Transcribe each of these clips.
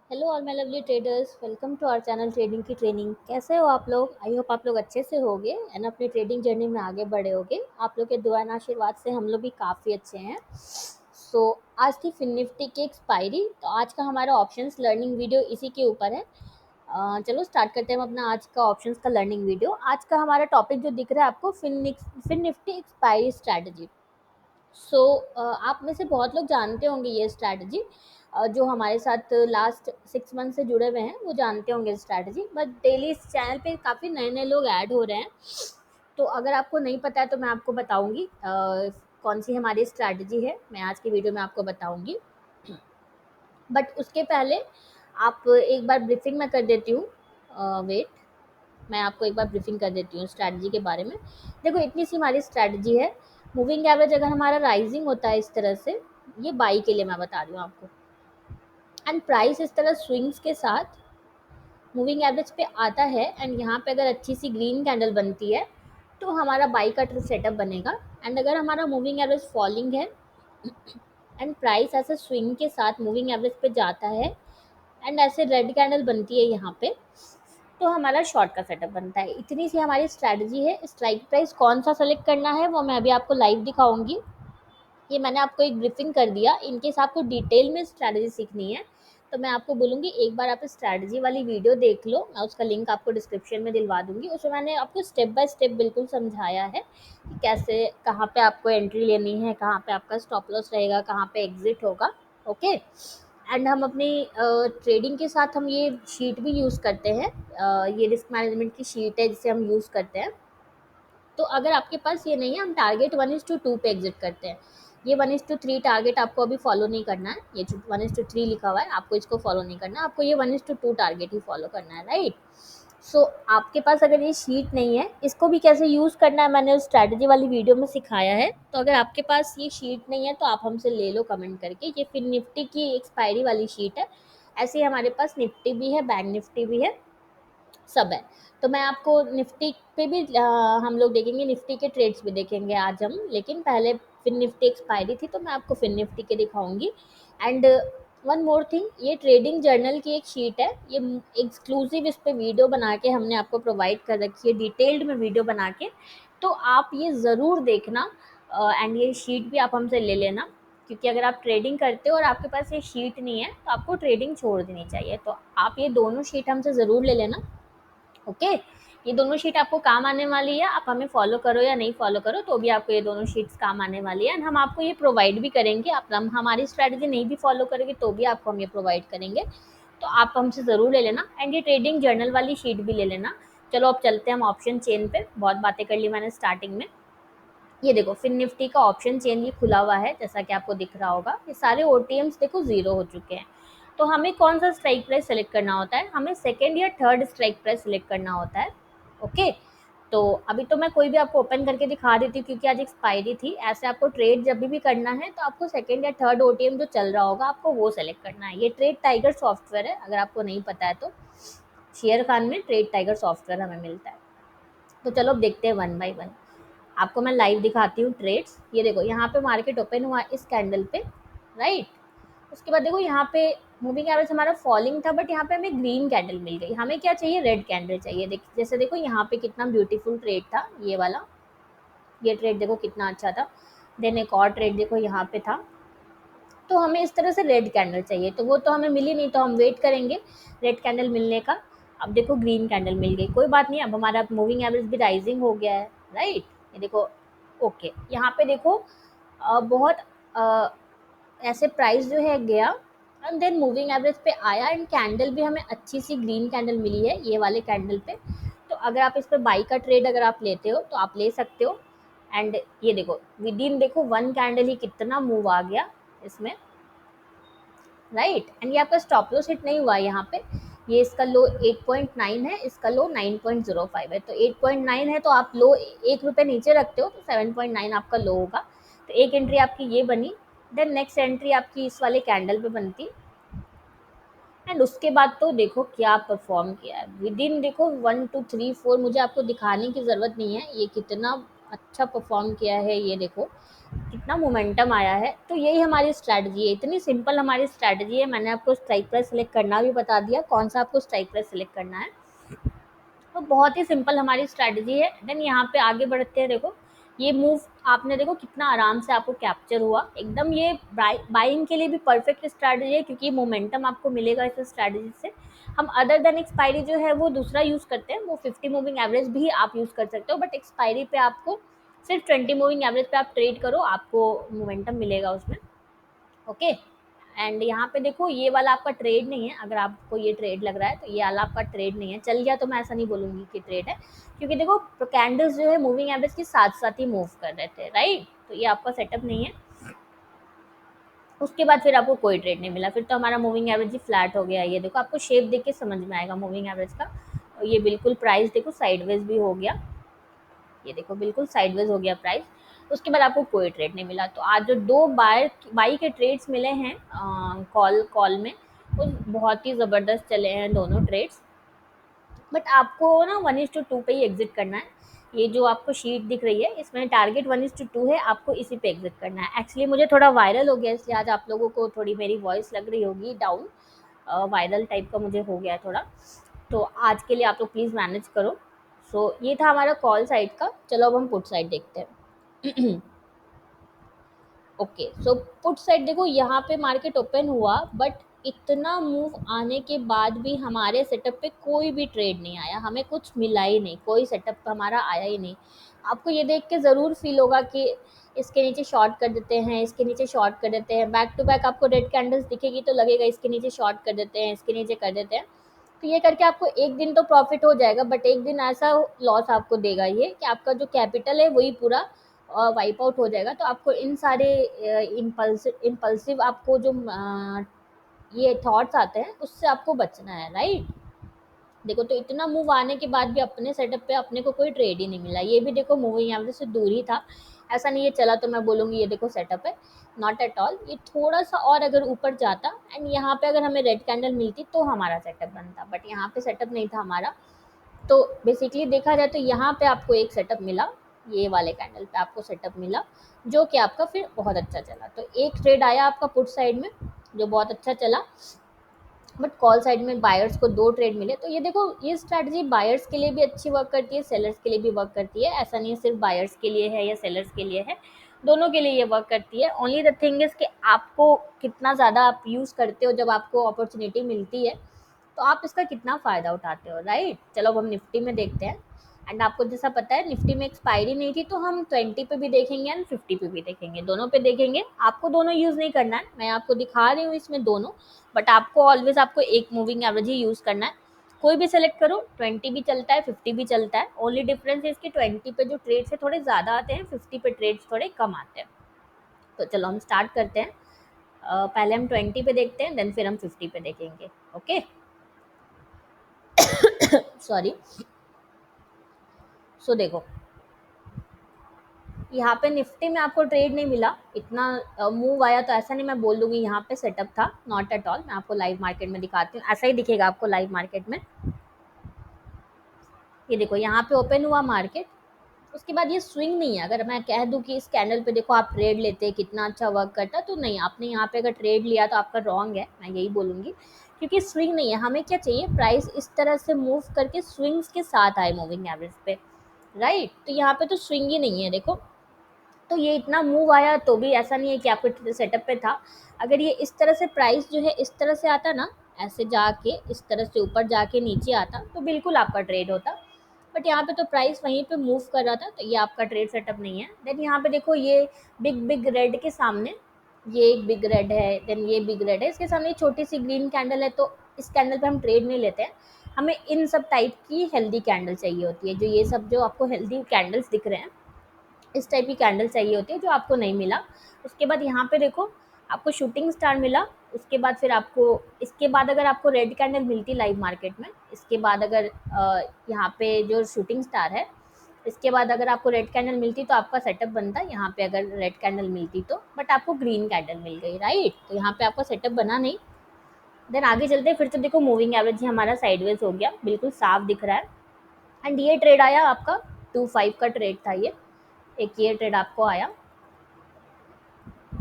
Hello all my lovely traders, welcome to our channel trading की training. कैसे हो आप लोग? आई होप आप लोग अच्छे से होगे एंड अपनी ट्रेडिंग जर्नी में आगे बढ़े होगे। आप लोग के दुआ एंड आशीर्वाद से हम लोग भी काफ़ी अच्छे हैं। आज थी फिन निफ्टी की एक्सपायरी, तो आज का हमारा ऑप्शंस लर्निंग वीडियो इसी के ऊपर है। चलो स्टार्ट करते हैं हम अपना आज का ऑप्शंस का लर्निंग वीडियो। आज का हमारा टॉपिक जो दिख रहा है आपको, फिन निफ्टी एक्सपायरी स्ट्रैटेजी। आप में से बहुत लोग जानते होंगे ये स्ट्रैटेजी। जो हमारे साथ लास्ट 6 मंथ से जुड़े हुए हैं वो जानते होंगे स्ट्रैटेजी, बट डेली इस चैनल पे काफ़ी नए नए लोग ऐड हो रहे हैं। तो अगर आपको नहीं पता है तो मैं आपको बताऊंगी कौन सी हमारी स्ट्रैटेजी है, मैं आज की वीडियो में आपको बताऊंगी। बट उसके पहले आप एक बार ब्रीफिंग मैं कर देती हूँ। वेट, मैं आपको एक बार ब्रीफिंग कर देती हूँ स्ट्रैटेजी के बारे में। देखो, इतनी सी हमारी स्ट्रैटेजी है। मूविंग एवरेज अगर हमारा राइजिंग होता है इस तरह से, ये बाई के लिए मैं बता रही हूँ आपको, एंड प्राइस इस तरह स्विंग्स के साथ मूविंग एवरेज पे आता है एंड यहाँ पे अगर अच्छी सी ग्रीन कैंडल बनती है तो हमारा बाई का सेटअप बनेगा। एंड अगर हमारा मूविंग एवरेज फॉलिंग है एंड प्राइस ऐसे स्विंग के साथ मूविंग एवरेज पे जाता है एंड ऐसे रेड कैंडल बनती है यहाँ पे, तो हमारा शॉर्ट का सेटअप बनता है। इतनी सी हमारी स्ट्रैटेजी है। स्ट्राइक प्राइस कौन सा सेलेक्ट करना है वो मैं अभी आपको लाइव दिखाऊंगी। ये मैंने आपको एक ब्रीफिंग कर दिया। इनकेस आपको डिटेल में स्ट्रैटेजी सीखनी है तो मैं आपको बोलूँगी एक बार आप स्ट्रैटेजी वाली वीडियो देख लो, मैं उसका लिंक आपको डिस्क्रिप्शन में दिलवा दूंगी। उसमें मैंने आपको स्टेप बाय स्टेप बिल्कुल समझाया है कि कैसे, कहाँ पे आपको एंट्री लेनी है, कहाँ पे आपका स्टॉप लॉस रहेगा, कहाँ पे एग्जिट होगा। ओके। एंड हम अपनी ट्रेडिंग के साथ हम ये शीट भी यूज़ करते हैं। ये रिस्क मैनेजमेंट की शीट है जिसे हम यूज़ करते हैं। तो अगर आपके पास ये नहीं है, हम टारगेट 1:2 पे एग्जिट करते हैं। ये 1:3 टारगेट आपको अभी फॉलो नहीं करना है। ये जो 1:3 लिखा हुआ है आपको इसको फॉलो नहीं करना है, आपको ये 1:2 टारगेट ही फॉलो करना है, राइट। आपके पास अगर ये शीट नहीं है, इसको भी कैसे यूज़ करना है मैंने उस स्ट्रैटेजी वाली वीडियो में सिखाया है। तो अगर आपके पास ये शीट नहीं है तो आप हमसे ले लो कमेंट करके। ये फिर निफ्टी की एक्सपायरी वाली शीट है। ऐसे ही हमारे पास निफ्टी भी है, बैंक निफ्टी भी है, सब है। तो मैं आपको निफ्टी पे भी हम लोग देखेंगे, निफ्टी के ट्रेड्स भी देखेंगे आज हम, लेकिन पहले फिन निफ्टी एक्सपायरी थी तो मैं आपको फिन निफ्टी के दिखाऊंगी। एंड वन मोर थिंग, ये ट्रेडिंग जर्नल की एक शीट है, ये एक्सक्लूसिव इस पे वीडियो बना के हमने आपको प्रोवाइड कर रखी है, डिटेल्ड में वीडियो बना के। तो आप ये ज़रूर देखना एंड ये शीट भी आप हमसे ले लेना, क्योंकि अगर आप ट्रेडिंग करते हो और आपके पास ये शीट नहीं है तो आपको ट्रेडिंग छोड़ देनी चाहिए। तो आप ये दोनों शीट हमसे ज़रूर ले लेना। ओके। ये दोनों शीट आपको काम आने वाली है, आप हमें फॉलो करो या नहीं फॉलो करो तो भी आपको ये दोनों शीट्स काम आने वाली है। एंड हम आपको ये प्रोवाइड भी करेंगे। आप हमारी स्ट्रैटेजी नहीं भी फॉलो करेंगे तो भी आपको हम ये प्रोवाइड करेंगे। तो आप हमसे ज़रूर ले लेना एंड ये ट्रेडिंग जर्नल वाली शीट भी ले लेना। चलो अब चलते हैं हम ऑप्शन चेन पे। बहुत बातें कर ली मैंने स्टार्टिंग में। ये देखो, फिन निफ्टी का ऑप्शन चेन ये खुला हुआ है, जैसा कि आपको दिख रहा होगा। ये सारे ओटीएम्स देखो जीरो हो चुके हैं। तो हमें कौन सा स्ट्राइक प्राइस सेलेक्ट करना होता है? हमें सेकेंड या थर्ड स्ट्राइक प्राइस सेलेक्ट करना होता है। ओके। तो अभी तो मैं कोई भी आपको ओपन करके दिखा देती हूँ क्योंकि आज एक्सपायरी थी। ऐसे आपको ट्रेड जब भी करना है तो आपको सेकेंड या थर्ड ओटीएम जो चल रहा होगा आपको वो सेलेक्ट करना है। ये ट्रेड टाइगर सॉफ्टवेयर है, अगर आपको नहीं पता है तो। शेयर खान में ट्रेड टाइगर सॉफ्टवेयर हमें मिलता है। तो चलो अब देखते हैं वन बाय वन। आपको मैं लाइव दिखाती हूँ ट्रेड्स। ये देखो, यहाँ पे मार्केट ओपन हुआ इस कैंडल पे, राइट। उसके बाद देखो यहाँ पे मूविंग एवरेज हमारा फॉलिंग था, बट यहाँ पे हमें ग्रीन कैंडल मिल गई। हमें क्या चाहिए? रेड कैंडल चाहिए। जैसे देखो यहाँ पे कितना ब्यूटीफुल ट्रेड था ये वाला। ये ट्रेड देखो कितना अच्छा था। देन एक और ट्रेड देखो यहाँ पे था। तो हमें इस तरह से रेड कैंडल चाहिए, तो वो तो हमें मिली नहीं, तो हम वेट करेंगे रेड कैंडल मिलने का। अब देखो ग्रीन कैंडल मिल गई, कोई बात नहीं। अब हमारा मूविंग एवरेज भी राइजिंग हो गया है, राइट। ये देखो, ओके। यहाँ पे देखो बहुत अ, ऐसे प्राइस जो है गया एंड देन मूविंग एवरेज पे आया एंड कैंडल भी हमें अच्छी सी ग्रीन कैंडल मिली है ये वाले कैंडल पे। तो अगर आप इस पर बाई का ट्रेड अगर आप लेते हो तो आप ले सकते हो। एंड ये देखो विद इन देखो वन कैंडल ही कितना मूव आ गया इसमें, राइट। एंड ये आपका स्टॉप लॉस हिट नहीं हुआ यहाँ पे। ये इसका लो 8.9 है, इसका लो 9.05 है। तो 8.9 है तो आप लो 1 रुपये नीचे रखते हो तो 7.9 आपका लो होगा। तो एक एंट्री आपकी ये बनी। देन नेक्स्ट एंट्री आपकी इस वाले कैंडल पे बनती। एंड उसके बाद तो देखो क्या परफॉर्म किया है विद इन देखो 1 2 3 4। मुझे आपको दिखाने की ज़रूरत नहीं है ये कितना अच्छा परफॉर्म किया है, ये देखो कितना मोमेंटम आया है। तो यही हमारी स्ट्रैटेजी है, इतनी सिंपल हमारी स्ट्रैटेजी है। मैंने आपको स्ट्राइक प्राइस सेलेक्ट करना भी बता दिया, कौन सा आपको स्ट्राइक प्राइस सेलेक्ट करना है। तो बहुत ही सिंपल हमारी स्ट्रैटेजी है। देन यहाँ पे आगे बढ़ते हैं। देखो ये मूव आपने देखो कितना आराम से आपको कैप्चर हुआ एकदम। ये बाइंग के लिए भी परफेक्ट स्ट्रैटेजी है, क्योंकि मोमेंटम आपको मिलेगा इस स्ट्रैटेजी से। हम अदर देन एक्सपायरी जो है वो दूसरा यूज़ करते हैं, वो 50 मूविंग एवरेज भी आप यूज़ कर सकते हो, बट एक्सपायरी पे आपको सिर्फ 20 मूविंग एवरेज पे आप ट्रेड करो, आपको मोमेंटम मिलेगा उसमें। ओके। एंड यहाँ पे देखो ये वाला आपका ट्रेड नहीं है, अगर आपको ये ट्रेड लग रहा है तो ये वाला आपका ट्रेड नहीं है। चल गया तो मैं ऐसा नहीं बोलूँगी कि ट्रेड है, क्योंकि देखो कैंडल्स जो है मूविंग एवरेज के साथ साथ ही मूव कर रहे थे, राइट। तो ये आपका सेटअप नहीं है। उसके बाद फिर आपको कोई ट्रेड नहीं मिला, फिर तो हमारा मूविंग एवरेज ही फ्लैट हो गया। ये देखो आपको शेप देख के समझ में आएगा मूविंग एवरेज का। और ये बिल्कुल प्राइस देखो साइडवेज भी हो गया, ये देखो बिल्कुल साइडवेज हो गया प्राइस। उसके बाद आपको कोई ट्रेड नहीं मिला। तो आज जो दो बाई के ट्रेड्स मिले हैं कॉल कॉल में, वो बहुत ही ज़बरदस्त चले हैं दोनों ट्रेड्स। बट आपको ना 1:2 पे ही एग्जिट करना है। ये जो आपको शीट दिख रही है इसमें टारगेट 1:2 है, आपको इसी पे एग्जिट करना है। एक्चुअली मुझे थोड़ा वायरल हो गया, इसलिए आज आप लोगों को थोड़ी मेरी वॉइस लग रही होगी डाउन, वायरल टाइप का मुझे हो गया है थोड़ा। तो आज के लिए आप लोग प्लीज़ मैनेज करो। सो ये था हमारा कॉल साइड का। चलो अब हम पुट साइड देखते हैं। ओके, सो पुट साइड देखो यहाँ पे मार्केट ओपन हुआ, बट इतना मूव आने के बाद भी हमारे सेटअप पे कोई भी ट्रेड नहीं आया, हमें कुछ मिला ही नहीं, कोई सेटअप पे हमारा आया ही नहीं। आपको ये देख के ज़रूर फील होगा कि इसके नीचे शॉर्ट कर देते हैं, इसके नीचे शॉर्ट कर देते हैं, बैक टू बैक आपको रेड कैंडल्स दिखेगी तो लगेगा इसके नीचे शॉर्ट कर देते हैं, इसके नीचे कर देते हैं। तो ये करके आपको एक दिन तो प्रॉफिट हो जाएगा, बट एक दिन ऐसा लॉस आपको देगा ये कि आपका जो कैपिटल है वही पूरा वाइप आउट हो जाएगा। तो आपको इन सारे इम्पल्सिव आपको जो ये थॉट्स आते हैं उससे आपको बचना है, राइट। देखो तो इतना मूव आने के बाद भी अपने सेटअप पे अपने को कोई ट्रेड ही नहीं मिला। ये भी देखो मूविंग एवरेज से दूर ही था, ऐसा नहीं है चला तो मैं बोलूँगी ये देखो सेटअप है, नॉट एट ऑल। ये थोड़ा सा और अगर ऊपर जाता एंड यहाँ पे अगर हमें रेड कैंडल मिलती तो हमारा सेटअप बनता, बट यहाँ पे सेटअप नहीं था हमारा। तो बेसिकली देखा जाए तो यहाँ पे आपको एक सेटअप मिला, ये वाले कैंडल पे आपको सेटअप मिला, जो कि आपका फिर बहुत अच्छा चला। तो एक ट्रेड आया आपका पुट साइड में जो बहुत अच्छा चला, बट कॉल साइड में बायर्स को 2 ट्रेड मिले। तो ये देखो ये स्ट्रैटेजी बायर्स के लिए भी अच्छी वर्क करती है, सेलर्स के लिए भी वर्क करती है। ऐसा नहीं है सिर्फ बायर्स के लिए है या सेलर्स के लिए है, दोनों के लिए ये वर्क करती है। ओनली द थिंग इज़ कि आपको कितना ज़्यादा आप यूज़ करते हो, जब आपको अपॉर्चुनिटी मिलती है तो आप इसका कितना फ़ायदा उठाते हो, राइट। चलो अब हम निफ्टी में देखते हैं। एंड आपको जैसा पता है निफ्टी में एक्सपायरी नहीं थी, तो हम 20 पे भी देखेंगे एंड 50 पे भी देखेंगे, दोनों पे देखेंगे। आपको दोनों यूज़ नहीं करना है, मैं आपको दिखा रही हूँ इसमें दोनों, बट आपको ऑलवेज आपको एक मूविंग एवरेज ही यूज़ करना है। कोई भी सेलेक्ट करो, 20 भी चलता है 50 भी चलता है। ओनली डिफरेंस है इसकी 20 पे जो ट्रेड्स है थोड़े ज़्यादा आते हैं, 50 पे ट्रेड्स थोड़े कम आते हैं। तो चलो हम स्टार्ट करते हैं। पहले हम 20 पे देखते हैं, देन फिर हम 50 पे देखेंगे। Okay, sorry. सो देखो यहाँ पे निफ्टी में आपको ट्रेड नहीं मिला, इतना मूव आया तो ऐसा नहीं मैं बोल दूंगी यहाँ पे सेटअप था, नॉट एट ऑल। मैं आपको लाइव मार्केट में दिखाती हूँ, ऐसा ही दिखेगा आपको लाइव मार्केट में। ये देखो यहाँ पे ओपन हुआ मार्केट, उसके बाद ये स्विंग नहीं है। अगर मैं कह दूं कि इस कैंडल पे देखो आप ट्रेड लेते कितना अच्छा वर्क करता, तो नहीं, आपने यहाँ पे अगर ट्रेड लिया तो आपका रॉन्ग है, मैं यही बोलूँगी। क्योंकि स्विंग नहीं है, हमें क्या चाहिए, प्राइस इस तरह से मूव करके स्विंग्स के साथ आए मूविंग एवरेज पे, राइट। तो यहाँ पे तो स्विंग ही नहीं है देखो। तो ये इतना मूव आया तो भी ऐसा नहीं है कि आपके सेटअप पे था। अगर ये इस तरह से प्राइस जो है इस तरह से आता ना, ऐसे जाके इस तरह से ऊपर जाके नीचे आता, तो बिल्कुल आपका ट्रेड होता। बट यहाँ पे तो प्राइस वहीं पे मूव कर रहा था, तो ये आपका ट्रेड सेटअप नहीं है। देन यहाँ पे देखो ये बिग बिग रेड के सामने, ये एक बिग रेड है, देन ये बिग रेड है, इसके सामने छोटी सी ग्रीन कैंडल है। तो इस कैंडल पे हम ट्रेड नहीं लेते हैं, हमें इन सब टाइप की हेल्दी कैंडल चाहिए होती है। जो ये सब जो आपको हेल्दी कैंडल्स दिख रहे हैं, इस टाइप की कैंडल चाहिए होती है, जो आपको नहीं मिला। उसके बाद यहाँ पे देखो आपको शूटिंग स्टार मिला। उसके बाद फिर आपको, इसके बाद अगर आपको रेड कैंडल मिलती लाइव मार्केट में, इसके बाद अगर यहाँ पे जो शूटिंग स्टार है, इसके बाद अगर आपको रेड कैंडल मिलती तो आपका सेटअप बनता यहाँ पे। अगर रेड कैंडल मिलती तो, बट आपको ग्रीन कैंडल मिल गई, राइट। तो यहाँ पे आपका सेटअप बना नहीं। देन आगे चलते हैं, फिर तो देखो मूविंग एवरेज ही हमारा साइडवेज हो गया, बिल्कुल साफ दिख रहा है। एंड ये ट्रेड आया आपका 2-5 का ट्रेड था ये। एक ये ट्रेड आपको आया,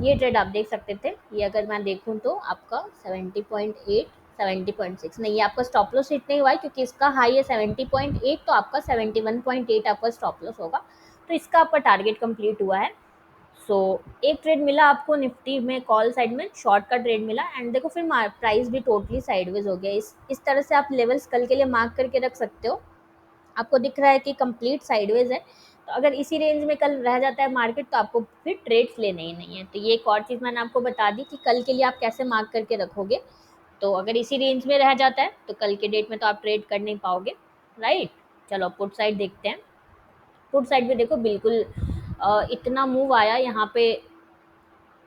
ये ट्रेड आप देख सकते थे। ये अगर मैं देखूं तो आपका 70.8, 70.6 नहीं, ये आपका स्टॉप लॉस हिट नहीं हुआ है क्योंकि इसका हाई है 70.8, तो आपका 71.8 आपका स्टॉप लॉस होगा। तो इसका आपका टारगेट कंप्लीट हुआ है। सो एक ट्रेड मिला आपको निफ्टी में, कॉल साइड में शॉर्ट का ट्रेड मिला, एंड देखो फिर प्राइस भी टोटली साइडवेज हो गया। इस तरह से आप लेवल्स कल के लिए मार्क करके रख सकते हो। आपको दिख रहा है कि कंप्लीट साइडवेज है, तो अगर इसी रेंज में कल रह जाता है मार्केट तो आपको फिर ट्रेड्स लेने ही नहीं है। तो ये एक और चीज़ मैंने आपको बता दी कि कल के लिए आप कैसे मार्क करके रखोगे। तो अगर इसी रेंज में रह जाता है तो कल के डेट में तो आप ट्रेड कर नहीं पाओगे, राइट। चलो पुट साइड देखते हैं। पुट साइड में देखो बिल्कुल इतना मूव आया यहाँ पे,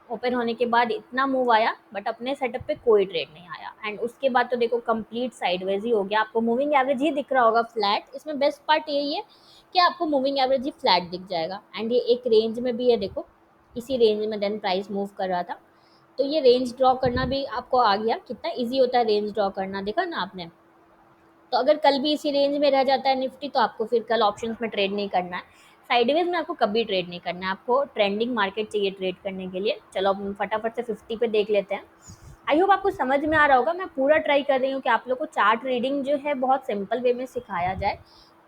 ओपन होने के बाद इतना मूव आया, बट अपने सेटअप पे कोई ट्रेड नहीं आया, एंड उसके बाद तो देखो कंप्लीट साइडवेज ही हो गया। आपको मूविंग एवरेज ही दिख रहा होगा फ्लैट। इसमें बेस्ट पार्ट यही है कि आपको मूविंग एवरेज ही फ्लैट दिख जाएगा, एंड ये एक रेंज में भी है। देखो इसी रेंज में देन प्राइस मूव कर रहा था, तो ये रेंज ड्रॉ करना भी आपको आ गया। कितना ईजी होता है रेंज ड्रॉ करना, देखा ना आपने। तो अगर कल भी इसी रेंज में रह जाता है निफ्टी तो आपको फिर कल ऑप्शंस में ट्रेड नहीं करना है, साइडवेज में आपको कभी ट्रेड नहीं करना है। आपको ट्रेंडिंग मार्केट चाहिए ट्रेड करने के लिए। चलो अब हम फटाफट से 50 पे देख लेते हैं। आई होप आपको समझ में आ रहा होगा। मैं पूरा ट्राई कर रही हूँ कि आप लोग को चार्ट रीडिंग जो है बहुत सिंपल वे में सिखाया जाए,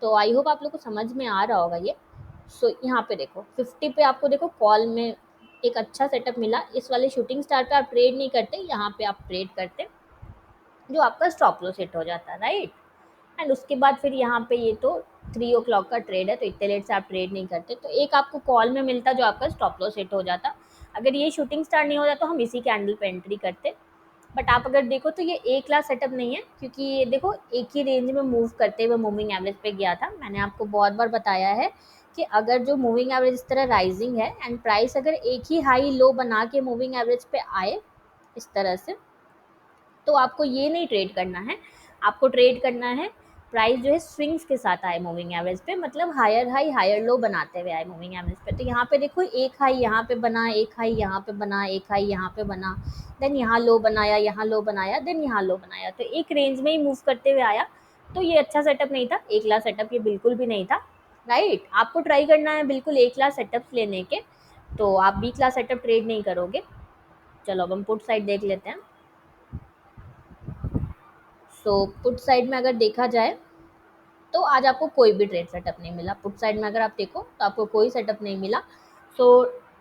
तो आई होप आप लोग को समझ में आ रहा होगा ये। सो यहाँ पे देखो 50 पे आपको देखो कॉल में एक अच्छा सेटअप मिला। इस वाले शूटिंग स्टार पे आप ट्रेड नहीं करते, यहाँ पे आप ट्रेड करते, जो आपका स्टॉप लॉस हिट हो जाता है, राइट। एंड उसके बाद फिर यहाँ पे ये तो 3 o'clock का ट्रेड है, तो इतने लेट से आप ट्रेड नहीं करते, तो एक आपको कॉल में मिलता जो आपका स्टॉप लॉस हिट हो जाता। अगर ये शूटिंग स्टार नहीं होता तो हम इसी कैंडल पे एंट्री करते। बट आप अगर देखो तो ये एक क्लास सेटअप नहीं है, क्योंकि ये देखो एक ही रेंज में मूव करते हुए मूविंग एवरेज पे गया था। मैंने आपको बहुत बार बताया है कि अगर जो मूविंग एवरेज इस तरह राइजिंग है एंड प्राइस अगर एक ही हाई लो बना के मूविंग एवरेज पे आए इस तरह से, तो आपको ये नहीं ट्रेड करना है। आपको ट्रेड करना है प्राइस जो है स्विंग्स के साथ आए मूविंग एवरेज पे, मतलब हायर हाई हायर लो बनाते हुए आए मूविंग एवरेज पे। तो यहाँ पे देखो एक हाई यहाँ पे बना, एक हाई यहाँ पे बना, एक हाई यहाँ पे बना, देन यहाँ लो बनाया, यहाँ लो बनाया, देन यहाँ लो बनाया, तो एक रेंज में ही मूव करते हुए आया। तो ये अच्छा सेटअप नहीं था, एक लाख सेटअप ये बिल्कुल भी नहीं था, राइट। आपको ट्राई करना है बिल्कुल एक लाख सेटअप लेने के, तो आप बी क्लास सेटअप ट्रेड नहीं करोगे। चलो अब हम पुट साइड देख लेते हैं। सो पुट साइड में अगर देखा जाए तो आज आपको कोई भी ट्रेड सेटअप नहीं मिला। पुट साइड में अगर आप देखो तो आपको कोई सेटअप नहीं मिला। सो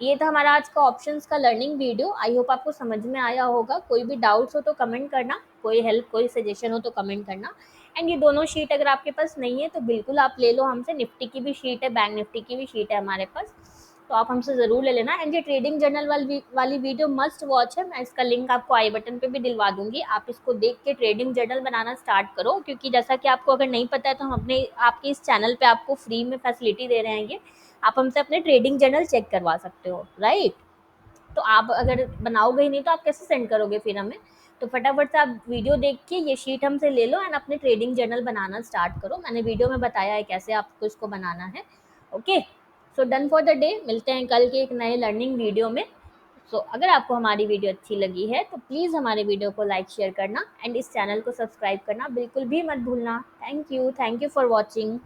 ये था हमारा आज का ऑप्शंस का लर्निंग वीडियो। आई होप आपको समझ में आया होगा। कोई भी डाउट्स हो तो कमेंट करना, कोई हेल्प कोई सजेशन हो तो कमेंट करना। एंड ये दोनों शीट अगर आपके पास नहीं है तो बिल्कुल आप ले लो हमसे। निफ्टी की भी शीट है, बैंक निफ्टी की भी शीट है हमारे पास, तो आप हमसे ज़रूर ले लेना। एंड ये ट्रेडिंग जर्नल वाली वीडियो मस्ट वॉच है। मैं इसका लिंक आपको आई बटन पे भी दिलवा दूंगी। आप इसको देख के ट्रेडिंग जर्नल बनाना स्टार्ट करो, क्योंकि जैसा कि आपको अगर नहीं पता है तो हम अपने आपके इस चैनल पे आपको फ्री में फैसिलिटी दे रहे हैं। ये आप हमसे अपने ट्रेडिंग जर्नल चेक करवा सकते हो, राइट। तो आप अगर बनाओगे ही नहीं तो आप कैसे सेंड करोगे फिर हमें। तो फटाफट से आप वीडियो देख के ये शीट हमसे ले लो एंड अपने ट्रेडिंग जर्नल बनाना स्टार्ट करो। मैंने वीडियो में बताया है कैसे आपको इसको बनाना है। Okay, so done for the day. मिलते हैं कल के एक नए लर्निंग वीडियो में। सो अगर आपको हमारी वीडियो अच्छी लगी है तो प्लीज़ हमारे वीडियो को लाइक शेयर करना एंड इस चैनल को सब्सक्राइब करना बिल्कुल भी मत भूलना। Thank you for watching.